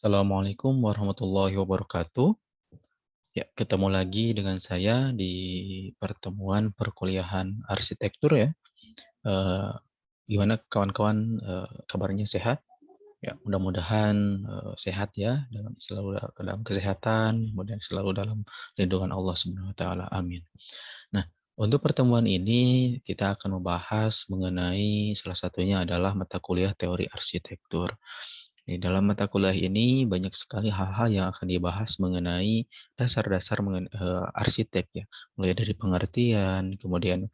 Assalamualaikum warahmatullahi wabarakatuh. Ya, ketemu lagi dengan saya di pertemuan perkuliahan arsitektur ya. Eh, Gimana kawan-kawan, kabarnya sehat? Ya, mudah-mudahan sehat ya, dalam selalu dalam kesehatan, kemudian selalu dalam lindungan Allah Subhanahu wa taala. Amin. Nah, untuk pertemuan ini kita akan membahas mengenai salah satunya adalah mata kuliah teori arsitektur. Di dalam mata kuliah ini banyak sekali hal-hal yang akan dibahas mengenai dasar-dasar arsitek ya, mulai dari pengertian, kemudian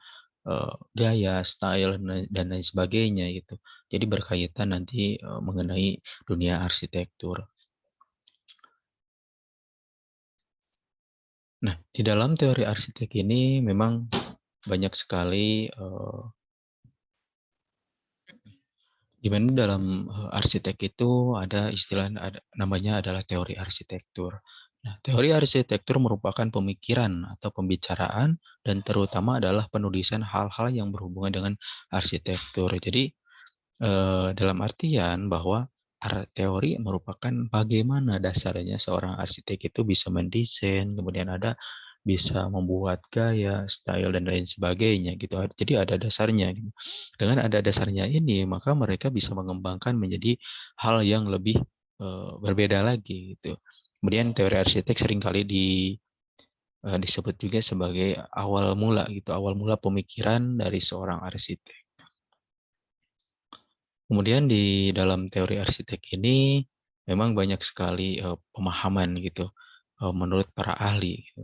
gaya, style, dan lain sebagainya gitu. Jadi berkaitan nanti mengenai dunia arsitektur. Nah, di dalam teori arsitek ini memang banyak sekali di mana dalam arsitek itu ada istilah namanya adalah teori arsitektur. Nah, teori arsitektur merupakan pemikiran atau pembicaraan dan terutama adalah penulisan hal-hal yang berhubungan dengan arsitektur. Jadi dalam artian bahwa teori merupakan bagaimana dasarnya seorang arsitek itu bisa mendesain, kemudian ada bisa membuat gaya, style, dan lain sebagainya gitu. Jadi ada dasarnya. Gitu. Dengan ada dasarnya ini, maka mereka bisa mengembangkan menjadi hal yang lebih berbeda lagi gitu. Kemudian teori arsitek seringkali disebut juga sebagai awal mula gitu, awal mula pemikiran dari seorang arsitek. Kemudian di dalam teori arsitek ini memang banyak sekali pemahaman gitu menurut para ahli. Gitu.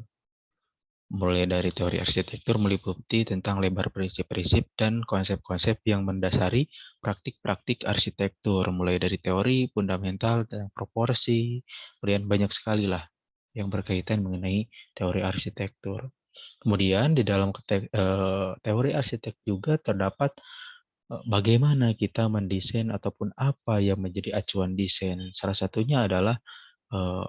Mulai dari teori arsitektur meliputi tentang lebar prinsip-prinsip dan konsep-konsep yang mendasari praktik-praktik arsitektur, mulai dari teori fundamental dan proporsi, kemudian banyak sekali lah yang berkaitan mengenai teori arsitektur. Kemudian di dalam teori arsitek juga terdapat bagaimana kita mendesain ataupun apa yang menjadi acuan desain. Salah satunya adalah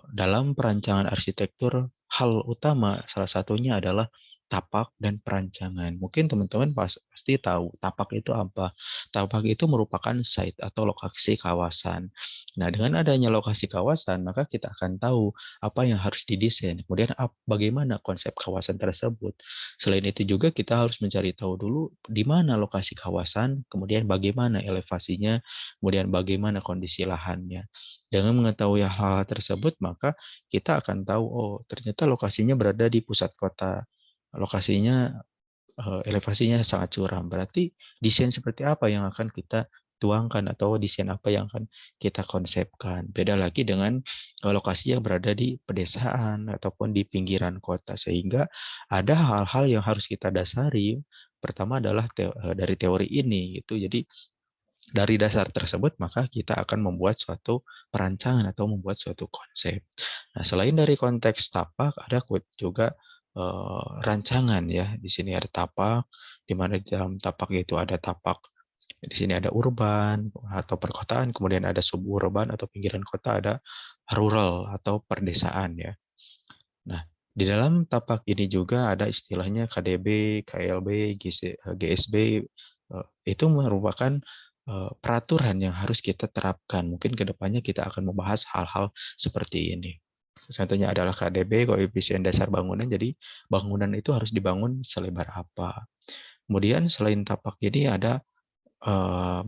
dalam perancangan arsitektur, hal utama salah satunya adalah tapak dan perancangan. Mungkin teman-teman pasti tahu tapak itu apa. Tapak itu merupakan site atau lokasi kawasan. Nah, dengan adanya lokasi kawasan, maka kita akan tahu apa yang harus didesain. Kemudian bagaimana konsep kawasan tersebut. Selain itu juga kita harus mencari tahu dulu di mana lokasi kawasan, kemudian bagaimana elevasinya, kemudian bagaimana kondisi lahannya. Dengan mengetahui hal-hal tersebut, maka kita akan tahu, oh ternyata lokasinya berada di pusat kota. Lokasinya, elevasinya sangat curam. Berarti desain seperti apa yang akan kita tuangkan atau desain apa yang akan kita konsepkan. Beda lagi dengan lokasi yang berada di pedesaan ataupun di pinggiran kota. Sehingga ada hal-hal yang harus kita dasari. Pertama adalah dari teori ini. Gitu. Jadi dari dasar tersebut, maka kita akan membuat suatu perancangan atau membuat suatu konsep. Nah, selain dari konteks tapak, ada juga rancangan ya. Di sini ada tapak, di mana di dalam tapak itu ada tapak. Di sini ada urban atau perkotaan, kemudian ada suburban atau pinggiran kota, ada rural atau perdesaan ya. Nah, di dalam tapak ini juga ada istilahnya KDB, KLB, GSB, itu merupakan peraturan yang harus kita terapkan. Mungkin ke depannya kita akan membahas hal-hal seperti ini. Contohnya adalah KDB, koefisien dasar bangunan, jadi bangunan itu harus dibangun selebar apa. Kemudian selain tapak ini ada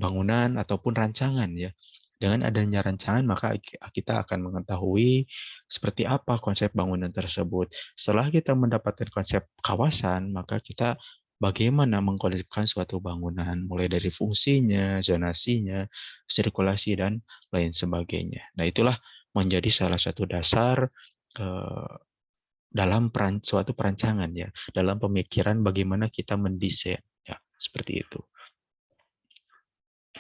bangunan ataupun rancangan ya. Dengan adanya rancangan maka kita akan mengetahui seperti apa konsep bangunan tersebut. Setelah kita mendapatkan konsep kawasan, maka kita bagaimana mengkonsepkan suatu bangunan, mulai dari fungsinya, zonasinya, sirkulasi, dan lain sebagainya. Nah, itulah menjadi salah satu dasar eh, dalam suatu perancangan ya, dalam pemikiran bagaimana kita mendesain ya, seperti itu.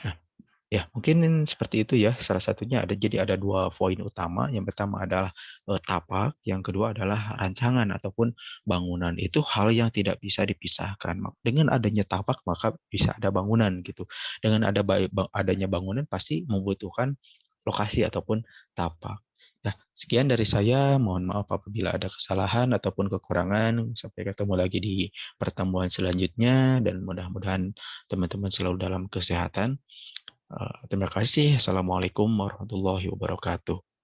Nah, ya, mungkin seperti itu ya. Salah satunya ada dua poin utama. Yang pertama adalah tapak, yang kedua adalah rancangan ataupun bangunan. Itu hal yang tidak bisa dipisahkan. Dengan adanya tapak maka bisa ada bangunan gitu. Dengan adanya bangunan pasti membutuhkan lokasi ataupun tapak. Nah, sekian dari saya. Mohon maaf apabila ada kesalahan ataupun kekurangan. Sampai ketemu lagi di pertemuan selanjutnya dan mudah-mudahan teman-teman selalu dalam kesehatan. Terima kasih. Assalamualaikum warahmatullahi wabarakatuh.